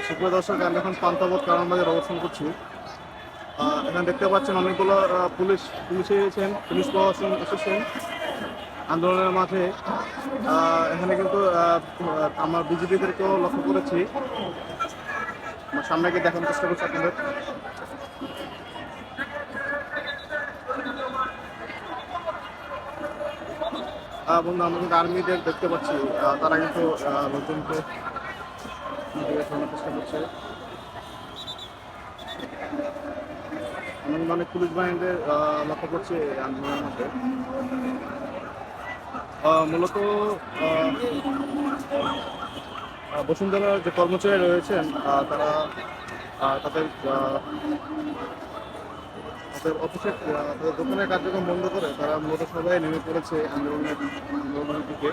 সুপ্রিয় দর্শক, আমি এখন পান্তাবত কারণ বাজার অবস্থান করছি। এখানে দেখতে পাচ্ছেন অনেকগুলো পুলিশ এসেছেন, পুলিশ প্রশাসন এসেছেন আন্দোলনের মাঝে। এখানে কিন্তু আমার বিজেপিদেরকেও লক্ষ্য করেছি। আমার সামনে গিয়ে দেখানোর চেষ্টা করছি আপনাদের। বন্ধু, আমরা কিন্তু আর্মিদের দেখতে পাচ্ছি, তারা কিন্তু লোকজনকে চেষ্টা করছে। আমরা কিন্তু অনেক পুলিশ বাহিনীদের লক্ষ্য করছি আন্দোলনের মধ্যে। মূলত বসুন্ধরার যে কর্মচারী রয়েছেন, তারা তাদের তাদের অফিসের তাদের দোকানের কার্যক্রম বন্ধ করে তারা মূলত সবাই নেমে পড়েছে আন্দোলনের দিকে।